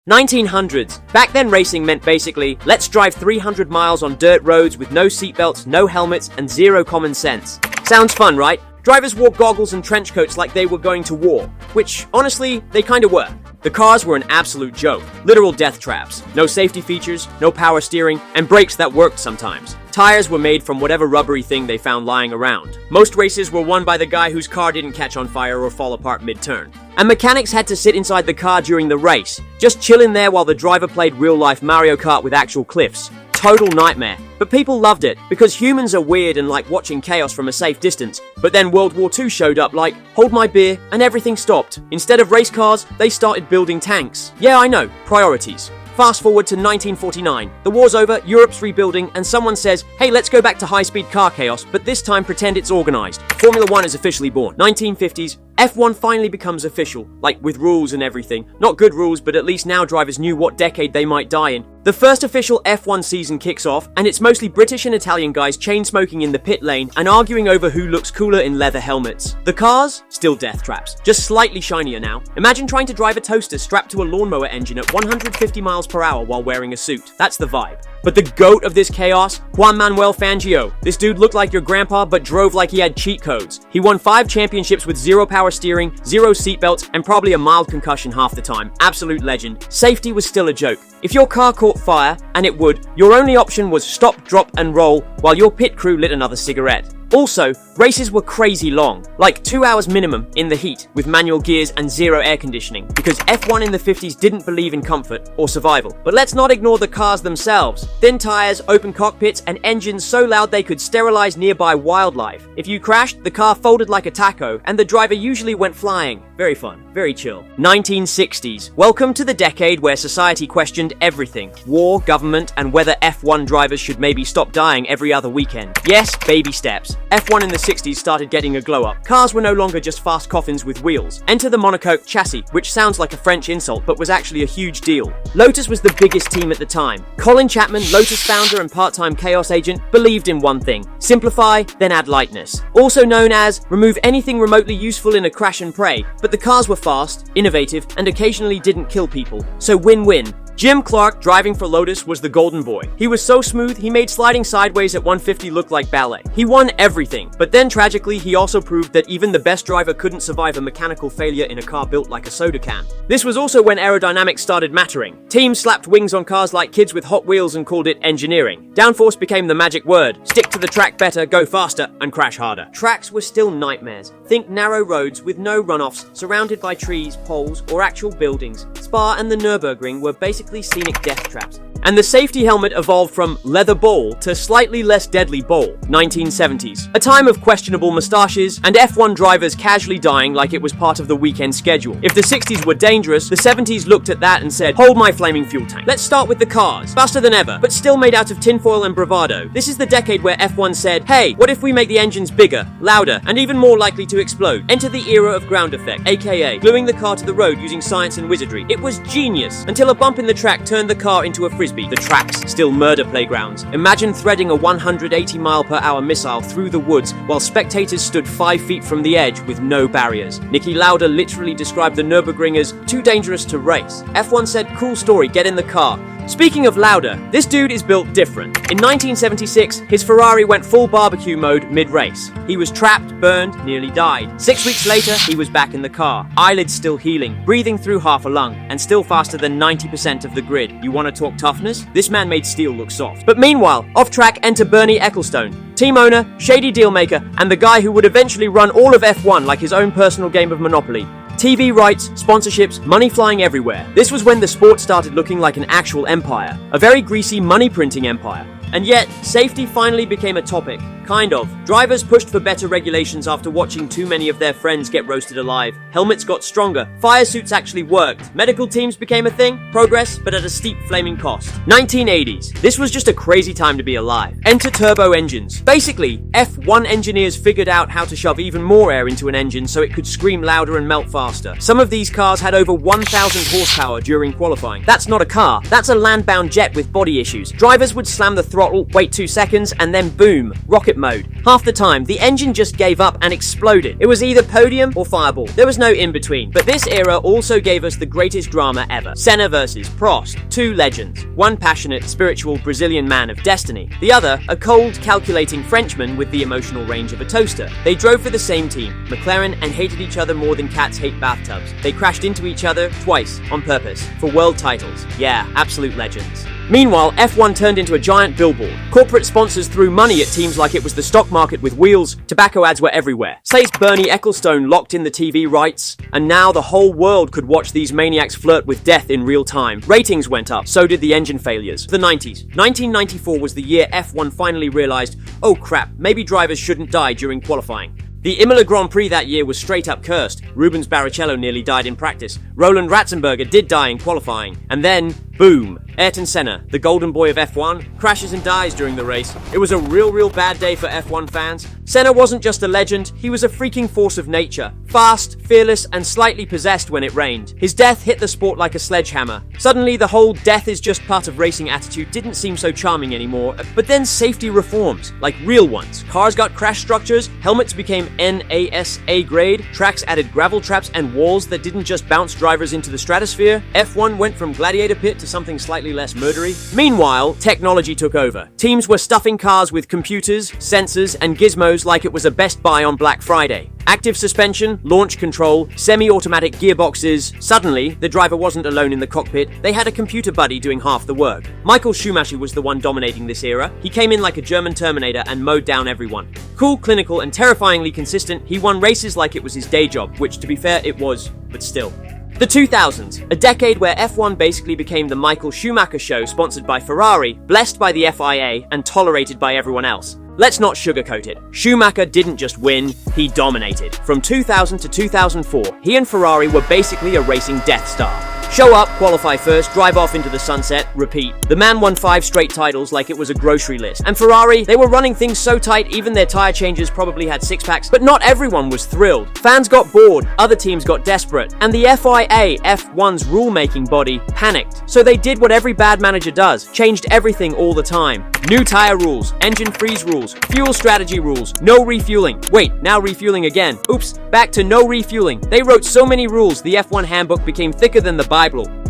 1900s. Back then racing meant basically, let's drive 300 miles on dirt roads with no seatbelts, no helmets, and zero common sense. Sounds fun, right? Drivers wore goggles and trench coats like they were going to war, which, honestly, they kinda were. The cars were an absolute joke. Literal death traps. No safety features, no power steering, and brakes that worked sometimes. Tires were made from whatever rubbery thing they found lying around. Most races were won by the guy whose car didn't catch on fire or fall apart mid-turn. And mechanics had to sit inside the car during the race, just chill in there while the driver played real-life Mario Kart with actual cliffs. Total nightmare. But people loved it, because humans are weird and like watching chaos from a safe distance. But then World War II showed up like, hold my beer, and everything stopped. Instead of race cars, they started building tanks. Yeah, I know, priorities. Fast forward to 1949. The war's over, Europe's rebuilding, and someone says, hey, let's go back to high-speed car chaos, but this time pretend it's organized. Formula One is officially born. 1950s, F1 finally becomes official, like with rules and everything. Not good rules, but at least now drivers knew what decade they might die in. The first official F1 season kicks off, and it's mostly British and Italian guys chain-smoking in the pit lane and arguing over who looks cooler in leather helmets. The cars? Still death traps, just slightly shinier now. Imagine trying to drive a toaster strapped to a lawnmower engine at 150 miles per hour while wearing a suit. That's the vibe. But the goat of this chaos? Juan Manuel Fangio. This dude looked like your grandpa, but drove like he had cheat codes. He won 5 championships with 0 power steering, 0 seatbelts, and probably a mild concussion half the time. Absolute legend. Safety was still a joke. If your car caught fire, and it would, your only option was stop, drop, and roll while your pit crew lit another cigarette. Also, races were crazy long, like 2 hours minimum in the heat, with manual gears and 0 air conditioning, because F1 in the 50s didn't believe in comfort or survival. But let's not ignore the cars themselves. Thin tires, open cockpits, and engines so loud they could sterilize nearby wildlife. If you crashed, the car folded like a taco, and the driver usually went flying. Very fun, very chill. 1960s. Welcome to the decade where society questioned everything. War, government, and whether F1 drivers should maybe stop dying every other weekend. Yes, baby steps. F1 in the 60s started getting a glow up. Cars were no longer just fast coffins with wheels. Enter the monocoque chassis, which sounds like a French insult but was actually a huge deal. Lotus was the biggest team at the time. Colin Chapman, Lotus founder and part-time chaos agent, believed in one thing: simplify, then add lightness. Also known as remove anything remotely useful in a crash and pray. But the cars were fast, innovative, and occasionally didn't kill people. So win-win. Jim Clark, driving for Lotus, was the golden boy. He was so smooth, he made sliding sideways at 150 look like ballet. He won everything, but then tragically, he also proved that even the best driver couldn't survive a mechanical failure in a car built like a soda can. This was also when aerodynamics started mattering. Teams slapped wings on cars like kids with Hot Wheels and called it engineering. Downforce became the magic word. Stick to the track better, go faster, and crash harder. Tracks were still nightmares. Think narrow roads with no runoffs, surrounded by trees, poles, or actual buildings. Spa and the Nürburgring were basically scenic death traps. And the safety helmet evolved from leather ball to slightly less deadly ball. 1970s. A time of questionable moustaches and F1 drivers casually dying like it was part of the weekend schedule. If the 60s were dangerous, the 70s looked at that and said, hold my flaming fuel tank. Let's start with the cars. Faster than ever, but still made out of tinfoil and bravado. This is the decade where F1 said, hey, what if we make the engines bigger, louder, and even more likely to explode? Enter the era of ground effect, aka gluing the car to the road using science and wizardry. It was genius, until a bump in the track turned the car into a frisbee. The tracks, still murder playgrounds. Imagine threading a 180 mile/hour missile through the woods while spectators stood 5 feet from the edge with no barriers. Niki Lauda literally described the Nürburgring as too dangerous to race. F1 said, cool story, get in the car. Speaking of Lauda, this dude is built different. In 1976, his Ferrari went full barbecue mode mid-race. He was trapped, burned, nearly died. 6 weeks later, he was back in the car. Eyelids still healing, breathing through half a lung, and still faster than 90% of the grid. You want to talk toughness? This man made steel look soft. But meanwhile, off-track enter Bernie Ecclestone, team owner, shady dealmaker, and the guy who would eventually run all of F1 like his own personal game of Monopoly. TV rights, sponsorships, money flying everywhere. This was when the sport started looking like an actual empire. A very greasy money-printing empire. And yet, safety finally became a topic. Kind of. Drivers pushed for better regulations after watching too many of their friends get roasted alive. Helmets got stronger. Fire suits actually worked. Medical teams became a thing. Progress, but at a steep flaming cost. 1980s. This was just a crazy time to be alive. Enter turbo engines. Basically, F1 engineers figured out how to shove even more air into an engine so it could scream louder and melt faster. Some of these cars had over 1,000 horsepower during qualifying. That's not a car. That's a land-bound jet with body issues. Drivers would slam the throttle throttle, wait 2 seconds, and then boom, rocket mode. Half the time, the engine just gave up and exploded. It was either podium or fireball. There was no in between. But this era also gave us the greatest drama ever. Senna versus Prost, two legends. One passionate, spiritual Brazilian man of destiny. The other, a cold, calculating Frenchman with the emotional range of a toaster. They drove for the same team, McLaren, and hated each other more than cats hate bathtubs. They crashed into each other twice, on purpose, for world titles. Yeah, absolute legends. Meanwhile, F1 turned into a giant billboard. Corporate sponsors threw money at teams like it was the stock market with wheels. Tobacco ads were everywhere. Says Bernie Ecclestone locked in the TV rights, and now the whole world could watch these maniacs flirt with death in real time. Ratings went up, so did the engine failures. The 90s. 1994 was the year F1 finally realized, oh crap, maybe drivers shouldn't die during qualifying. The Imola Grand Prix that year was straight up cursed. Rubens Barrichello nearly died in practice. Roland Ratzenberger did die in qualifying. And then, boom, Ayrton Senna, the golden boy of F1, crashes and dies during the race. It was a real bad day for F1 fans. Senna wasn't just a legend, he was a freaking force of nature. Fast, fearless, and slightly possessed when it rained. His death hit the sport like a sledgehammer. Suddenly, the whole death is just part of racing attitude didn't seem so charming anymore. But then safety reforms, like real ones. Cars got crash structures, helmets became NASA grade, tracks added gravel traps and walls that didn't just bounce drivers into the stratosphere. F1 went from gladiator pit to something slightly less murdery. Meanwhile, technology took over. Teams were stuffing cars with computers, sensors, and gizmos like it was a Best Buy on Black Friday. Active suspension, launch control, semi-automatic gearboxes. Suddenly, the driver wasn't alone in the cockpit. They had a computer buddy doing half the work. Michael Schumacher was the one dominating this era. He came in like a German Terminator and mowed down everyone. Cool, clinical, and terrifyingly consistent, he won races like it was his day job, which to be fair, it was, but still. The 2000s, a decade where F1 basically became the Michael Schumacher show sponsored by Ferrari, blessed by the FIA, and tolerated by everyone else. Let's not sugarcoat it. Schumacher didn't just win, he dominated. From 2000 to 2004, he and Ferrari were basically a racing Death Star. Show up, qualify first, drive off into the sunset, repeat. The man won 5 straight titles like it was a grocery list. And Ferrari, they were running things so tight even their tire changes probably had 6-packs, but not everyone was thrilled. Fans got bored, other teams got desperate, and the FIA, F1's rule-making body, panicked. So they did what every bad manager does, changed everything all the time. New tire rules, engine freeze rules, fuel strategy rules, no refueling. Wait, now refueling again. Oops, back to no refueling. They wrote so many rules, the F1 handbook became thicker than the Bible.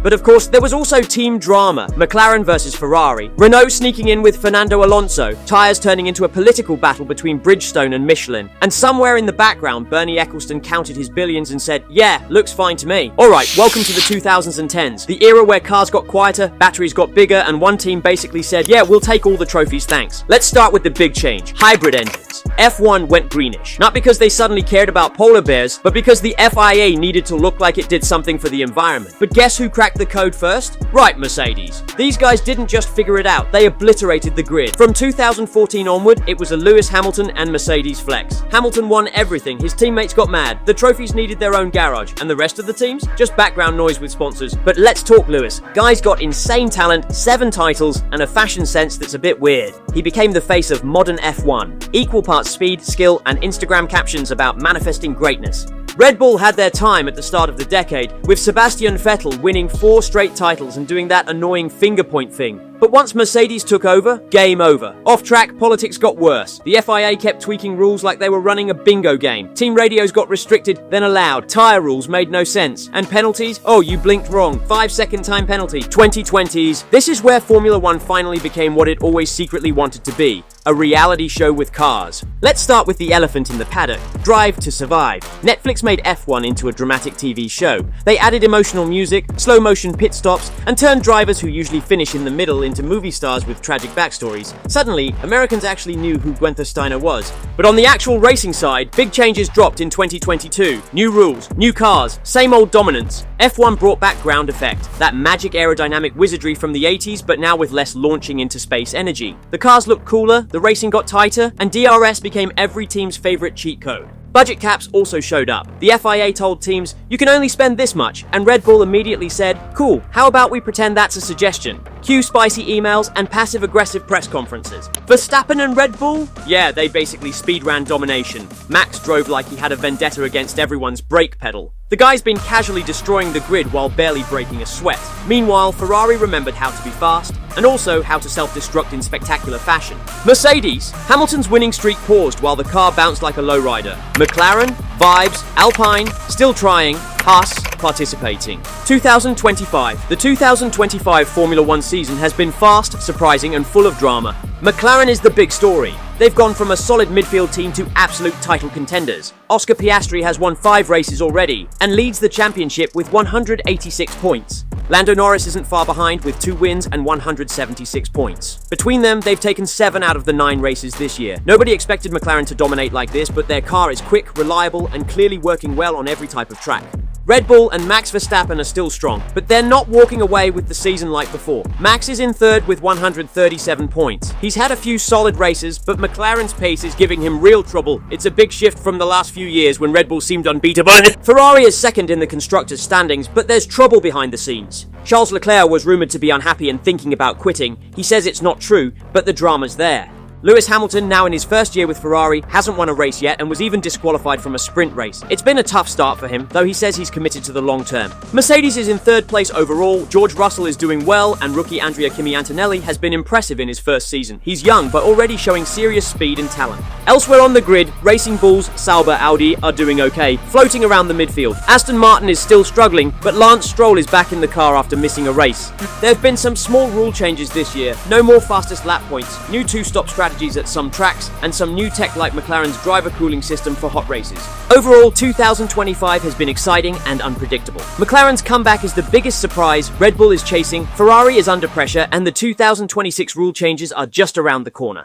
But of course, there was also team drama. McLaren versus Ferrari, Renault sneaking in with Fernando Alonso, tires turning into a political battle between Bridgestone and Michelin. And somewhere in the background, Bernie Ecclestone counted his billions and said, yeah, looks fine to me. Alright, welcome to the 2010s, the era where cars got quieter, batteries got bigger, and one team basically said, yeah, we'll take all the trophies, thanks. Let's start with the big change, hybrid engines. F1 went greenish. Not because they suddenly cared about polar bears, but because the FIA needed to look like it did something for the environment. But guess who cracked the code first? Right, Mercedes. These guys didn't just figure it out, they obliterated the grid. From 2014 onward, it was a Lewis Hamilton and Mercedes flex. Hamilton won everything, his teammates got mad, the trophies needed their own garage, and the rest of the teams? Just background noise with sponsors. But let's talk Lewis. Guy's got insane talent, 7 titles, and a fashion sense that's a bit weird. He became the face of modern F1. Equal parts speed, skill, and Instagram captions about manifesting greatness. Red Bull had their time at the start of the decade, with Sebastian Vettel winning 4 straight titles and doing that annoying finger point thing. But once Mercedes took over, game over. Off-track, politics got worse. The FIA kept tweaking rules like they were running a bingo game. Team radios got restricted, then allowed. Tyre rules made no sense. And penalties? Oh, you blinked wrong. 5-second time penalty. 2020s. This is where Formula One finally became what it always secretly wanted to be. A reality show with cars. Let's start with the elephant in the paddock. Drive to Survive. Netflix made F1 into a dramatic TV show. They added emotional music, slow-motion pit stops, and turned drivers who usually finish in the middle into movie stars with tragic backstories. Suddenly, Americans actually knew who Guenther Steiner was. But on the actual racing side, big changes dropped in 2022. New rules, new cars, same old dominance. F1 brought back ground effect, that magic aerodynamic wizardry from the 80s, but now with less launching into space energy. The cars looked cooler, the racing got tighter, and DRS became every team's favorite cheat code. Budget caps also showed up. The FIA told teams, you can only spend this much, and Red Bull immediately said, cool, how about we pretend that's a suggestion? Cue spicy emails and passive-aggressive press conferences. Verstappen and Red Bull? Yeah, they basically speed ran domination. Max drove like he had a vendetta against everyone's brake pedal. The guy's been casually destroying the grid while barely breaking a sweat. Meanwhile, Ferrari remembered how to be fast, and also how to self-destruct in spectacular fashion. Mercedes, Hamilton's winning streak paused while the car bounced like a lowrider. McLaren, vibes, Alpine, still trying, Haas, participating. 2025. The 2025 Formula One season has been fast, surprising, and full of drama. McLaren is the big story. They've gone from a solid midfield team to absolute title contenders. Oscar Piastri has won 5 races already and leads the championship with 186 points. Lando Norris isn't far behind with 2 wins and 176 points. Between them, they've taken 7 out of the 9 races this year. Nobody expected McLaren to dominate like this, but their car is quick, reliable, and clearly working well on every type of track. Red Bull and Max Verstappen are still strong, but they're not walking away with the season like before. Max is in 3rd with 137 points. He's had a few solid races, but McLaren's pace is giving him real trouble. It's a big shift from the last few years when Red Bull seemed unbeatable. Ferrari is 2nd in the constructors' standings, but there's trouble behind the scenes. Charles Leclerc was rumored to be unhappy and thinking about quitting. He says it's not true, but the drama's there. Lewis Hamilton, now in his first year with Ferrari, hasn't won a race yet and was even disqualified from a sprint race. It's been a tough start for him, though he says he's committed to the long term. Mercedes is in 3rd place overall, George Russell is doing well, and rookie Andrea Kimi Antonelli has been impressive in his first season. He's young, but already showing serious speed and talent. Elsewhere on the grid, Racing Bulls, Sauber, Audi are doing okay, floating around the midfield. Aston Martin is still struggling, but Lance Stroll is back in the car after missing a race. There have been some small rule changes this year. No more fastest lap points, new 2-stop strategies at some tracks, and some new tech like McLaren's driver cooling system for hot races. Overall, 2025 has been exciting and unpredictable. McLaren's comeback is the biggest surprise, Red Bull is chasing, Ferrari is under pressure, and the 2026 rule changes are just around the corner.